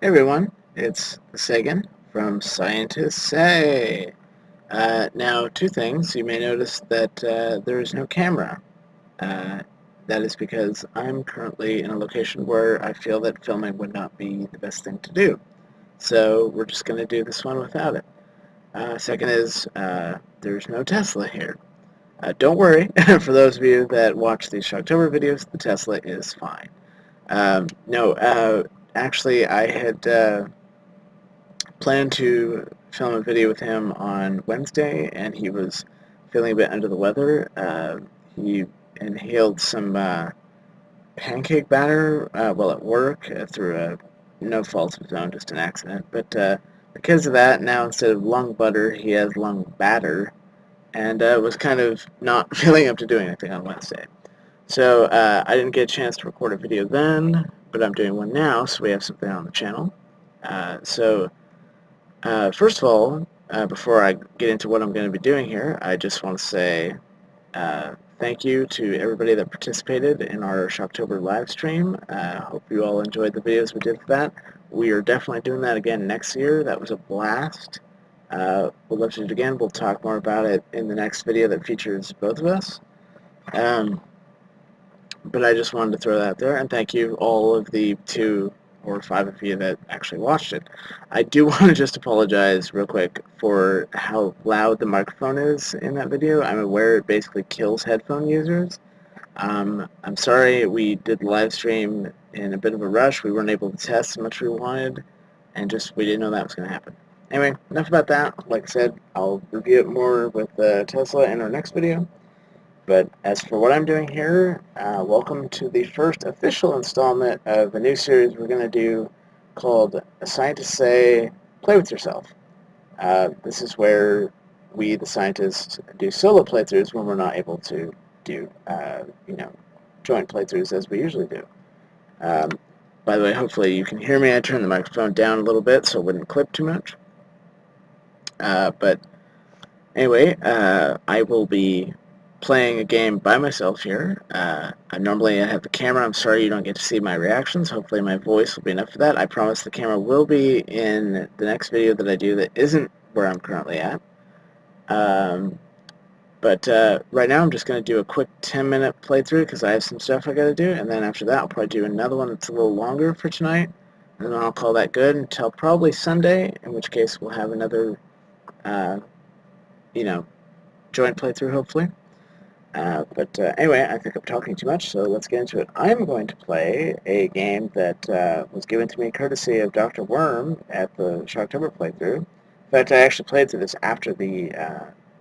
Hey everyone, it's Sagan from Scientists Say. Now, two things. You may notice that there is no camera. Uh, that is because I'm currently in a location where I feel that filming would not be the best thing to do. So we're just going to do this one without it. Second is there's no Tesla here. Don't worry, for those of you that watch these Shocktober videos, the Tesla is fine. No, actually I had planned to film a video with him on Wednesday, and he was feeling a bit under the weather. He inhaled some pancake batter while at work through no fault of his own, just an accident. But because of that, now instead of lung butter, he has lung batter, and was kind of not feeling up to doing anything on Wednesday. So I didn't get a chance to record a video then, but I'm doing one now, so we have something on the channel. First of all, before I get into what I'm going to be doing here, I just want to say thank you to everybody that participated in our Shocktober LiveStream. Hope you all enjoyed the videos we did for that. We are definitely doing that again next year. That was a blast. We'll love to do it again. We'll talk more about it in the next video that features both of us. But I just wanted to throw that out there, and thank you all of the 2 or 5 of you that actually watched it. I do want to just apologize real quick for how loud the microphone is in that video. I'm aware it basically kills headphone users. I'm sorry we did the live stream in a bit of a rush. We weren't able to test as much as we wanted, and we didn't know that was going to happen. Anyway, enough about that. Like I said, I'll review it more with Tesla in our next video. But as for what I'm doing here, welcome to the first official installment of a new series we're going to do called Scientists Say, Play With Yourself. This is where we, the scientists, do solo playthroughs when we're not able to do, joint playthroughs as we usually do. By the way, hopefully you can hear me. I turned the microphone down a little bit so it wouldn't clip too much. But anyway, I will be playing a game by myself here. Normally I have the camera. I'm sorry you don't get to see my reactions. Hopefully my voice will be enough for that. I promise the camera will be in the next video that I do that isn't where I'm currently at. But right now I'm just going to do a quick 10-minute playthrough because I have some stuff I got to do, and then after that I'll probably do another one that's a little longer for tonight, and then I'll call that good until probably Sunday, in which case we'll have another, joint playthrough hopefully. But anyway, I think I'm talking too much, so let's get into it. I'm going to play a game that was given to me courtesy of Dr. Worm at the Shocktober playthrough. In fact, I actually played through this after the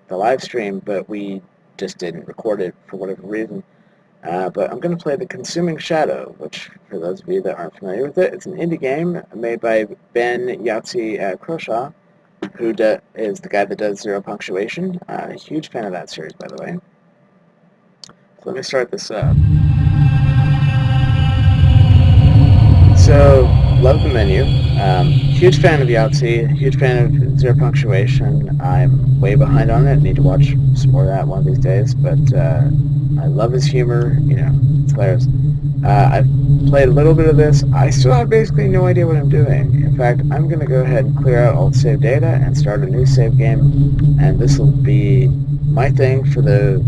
live stream, but we just didn't record it for whatever reason. But I'm going to play The Consuming Shadow, which, for those of you that aren't familiar with it, it's an indie game made by Ben Yahtzee Croshaw, who is the guy that does Zero Punctuation. A huge fan of that series, by the way. Let me start this up. So, love the menu. Huge fan of Yahtzee, huge fan of Zero Punctuation. I'm way behind on it. Need to watch some more of that one of these days. But I love his humor. It's hilarious. I've played a little bit of this. I still have basically no idea what I'm doing. In fact, I'm going to go ahead and clear out all the save data and start a new save game. And this will be my thing for the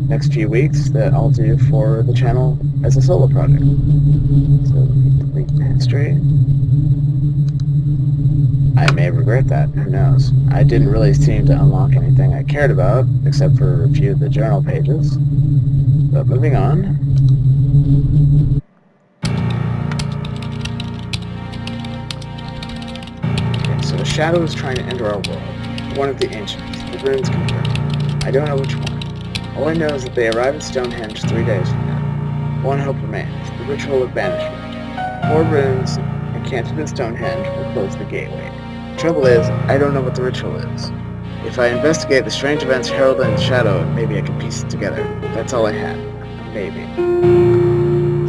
next few weeks that I'll do for the channel as a solo project. So, delete history. I may regret that, who knows. I didn't really seem to unlock anything I cared about, except for a few of the journal pages. But moving on. Okay, so the shadow is trying to enter our world. One of the ancients. The runes confirm. I don't know which one. All I know is that they arrive at Stonehenge 3 days from now. One hope remains, the ritual of banishment. 4 runes encanted in Stonehenge will close the gateway. The trouble is, I don't know what the ritual is. If I investigate the strange events heralded in the shadow, maybe I can piece it together. That's all I had. Maybe.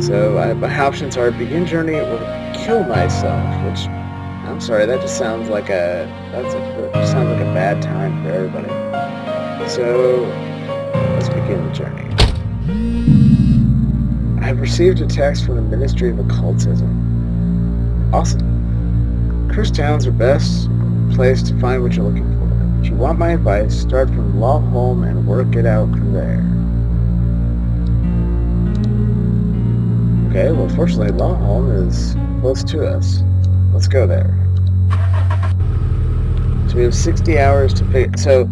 So my options are begin journey or kill myself, which, I'm sorry, that just sounds like a bad time for everybody. So, let's begin the journey. I have received a text from the Ministry of Occultism. Awesome. Cursed towns are best place to find what you're looking for. If you want my advice, start from Lawholm and work it out from there. Okay, well, fortunately, Lawholm is close to us. Let's go there. So we have 60 hours to pick. So,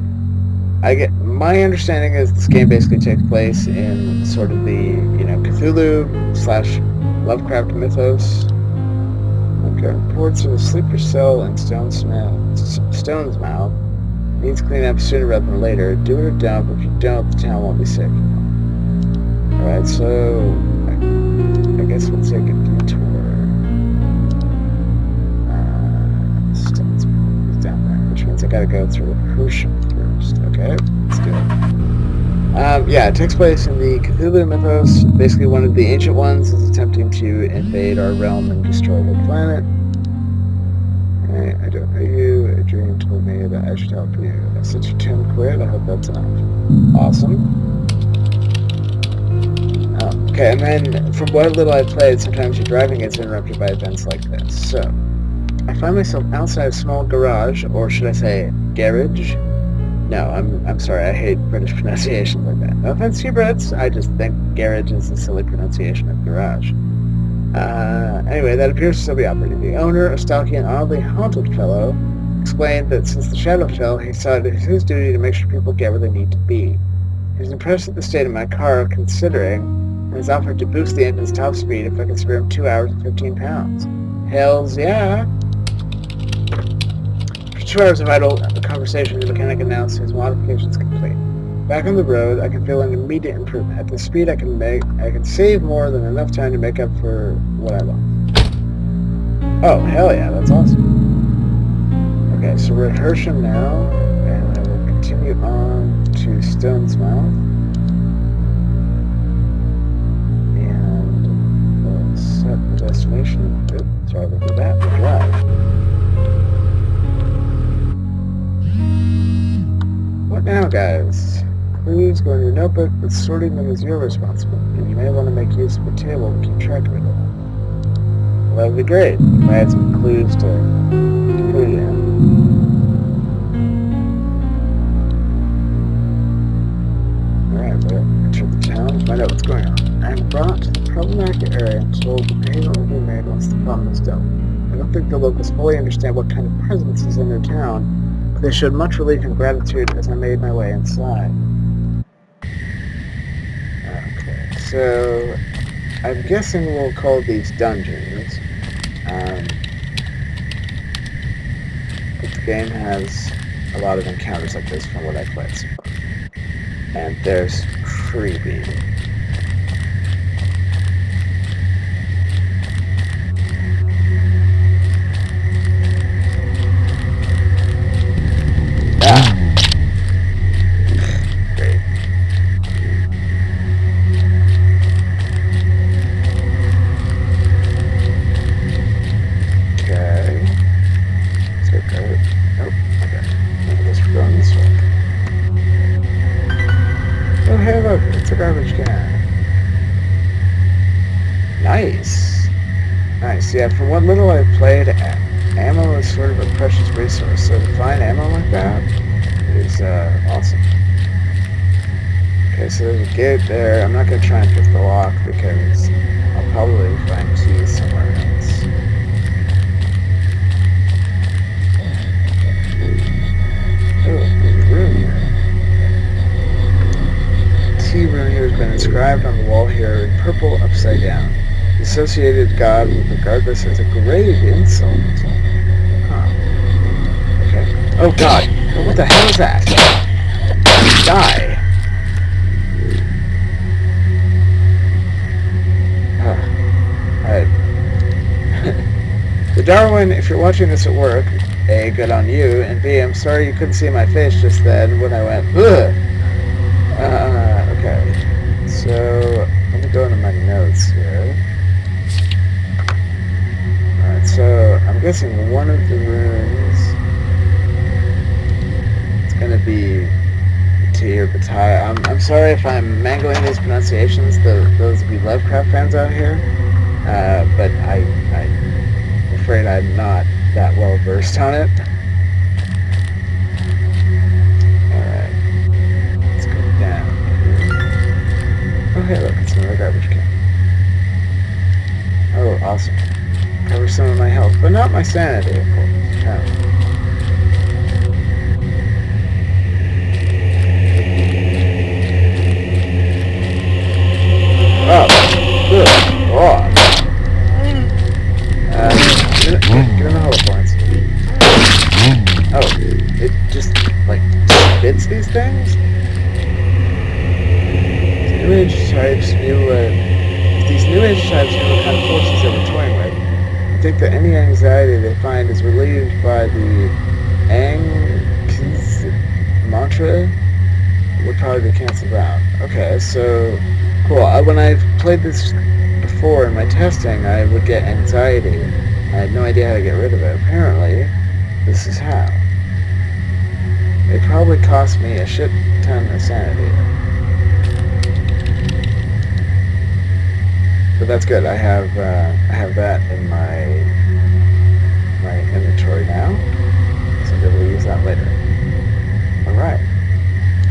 my understanding is this game basically takes place in sort of the, Cthulhu/Lovecraft mythos. Okay, reports of a sleeper cell in Stone's Mouth. Needs cleanup sooner rather than later. Do it or don't, but if you don't, the town won't be safe. Alright, so I guess we'll take a detour. Stone's Mouth is down there, which means I gotta go through Hersham first. Okay, let's do it. Yeah, it takes place in the Cthulhu mythos. Basically, one of the ancient ones is attempting to invade our realm and destroy the planet. Hey, I don't know you. A dream told me that I should help you. I sent you 10 quid. I hope that's enough. Awesome. Okay, and then from what little I played, sometimes your driving gets interrupted by events like this. So, I find myself outside a small garage, or should I say garage? No, I'm sorry, I hate British pronunciations like that. No offense to you Brits, I just think garage is a silly pronunciation of garage. Anyway, that appears to still be operating. The owner, a stocky and oddly haunted fellow, explained that since the shadow fell, he saw it as his duty to make sure people get where they need to be. He was impressed at the state of my car, considering, and has offered to boost the engine's top speed if I can spare him 2 hours and 15 pounds. Hells yeah! 2 hours of idle conversation, the mechanic announced his modifications complete. Back on the road, I can feel an immediate improvement. At the speed I can save more than enough time to make up for what I lost. Oh, hell yeah, that's awesome. Okay, so we're at Hersham now, and I will continue on to Stone's Mouth. And we'll set the destination. Oops, sorry about that, we'll drive. What now, guys? Clues go in your notebook, but sorting them is your responsibility, and you may want to make use of a table to keep track of it all. Well, that would be great if I had some clues to put it in. Alright, we'll enter the town and find out what's going on. I am brought to the problematic area and told the payment will be made once the problem is dealt with. I don't think the locals fully understand what kind of presence is in their town, but they showed much relief and gratitude as I made my way inside. Okay, so I'm guessing we'll call these dungeons. But the game has a lot of encounters like this from what I've played so far. And there's creepy. It's a garbage can. Nice. Nice. Yeah, from what little I've played, ammo is sort of a precious resource, so to find ammo like that is awesome. Okay, so there's a gate there. I'm not going to try and pick the lock because I'll probably find keys somewhere else. Oh, there's a room here. Rune here has been inscribed on the wall here in purple upside down. The associated god would regard this as a grave insult. Huh. Okay. Oh god! What the hell is that? Die! Alright. So Darwin, if you're watching this at work, A, good on you, and B, I'm sorry you couldn't see my face just then when I went, ugh! Okay, so let me go into my notes here. Alright, so I'm guessing one of the runes is going to be T or Batai. I'm sorry if I'm mangling these pronunciations, those of you Lovecraft fans out here, but I'm afraid I'm not that well versed on it. Alright, let's go down here. Oh hey look, it's another garbage can. Oh, awesome. Cover some of my health, but not my sanity, of course. No. Oh, good God. Get in the hollow points. Oh, it just, like, spits these things? New Age types knew these New Age types knew what kind of forces they were toying with. I think that any anxiety they find is relieved by the Ang's mantra would probably be cancelled out. Okay, so cool. When I've played this before in my testing, I would get anxiety. I had no idea how to get rid of it. Apparently, this is how. It probably cost me a shit ton of sanity. But that's good. I have that in my inventory now, so I'll be able to use that later. All right,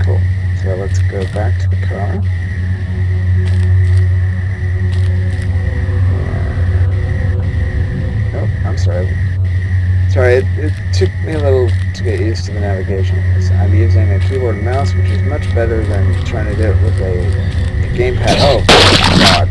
cool. So let's go back to the car. Oh, I'm sorry. Sorry, it took me a little to get used to the navigation. I'm using a keyboard and mouse, which is much better than trying to do it with a gamepad. Oh, God.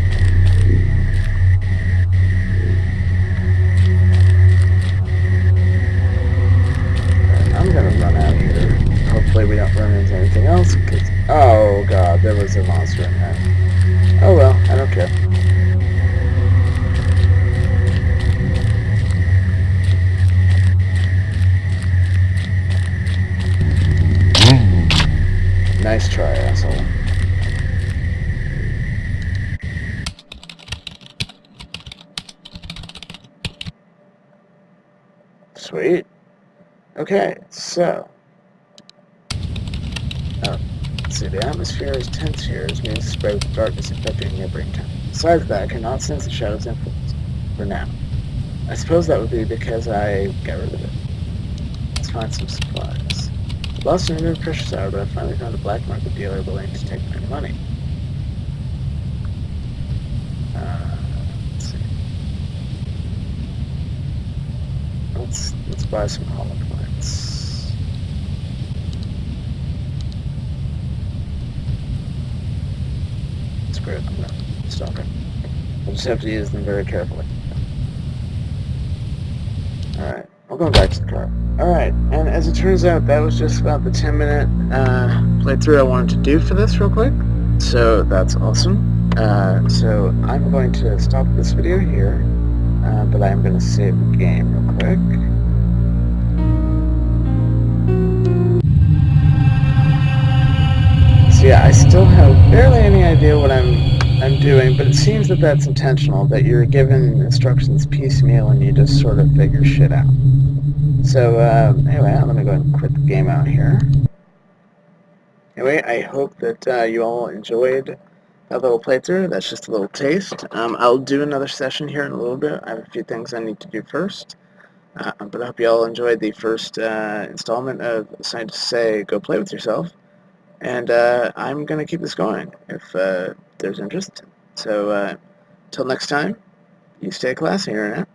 I'm gonna run out here. Hopefully we don't run into anything else, because... Oh, God, there was a monster in there. Oh, well, I don't care. Nice try, asshole. Sweet. Okay, so... Oh, let's see, the atmosphere is tense here, as means spread with darkness affecting neighboring town. Besides that, I cannot sense the shadow's influence, for now. I suppose that would be because I got rid of it. Let's find some supplies. Lost an inner precious hour, but I finally found a black market dealer willing to take my money. Let's see. Let's buy some hollow points. Screw it, I'm gonna stop it. We'll just have to use them very carefully. Alright, I'll go back to the car. Alright, and as it turns out, that was just about the 10-minute playthrough I wanted to do for this real quick. So that's awesome. So I'm going to stop this video here, but I'm going to save the game real quick. So yeah, I still have barely any idea what I'm doing, but it seems that that's intentional, that you're given instructions piecemeal and you just sort of figure shit out. So anyway, I'm going to go ahead and quit the game out here. Anyway, I hope that you all enjoyed that little playthrough. That's just a little taste. I'll do another session here in a little bit. I have a few things I need to do first. But I hope you all enjoyed the first installment of Scientists Say Go Play With Yourself. And I'm going to keep this going if there's interest. So, till next time, you stay classy, Internet.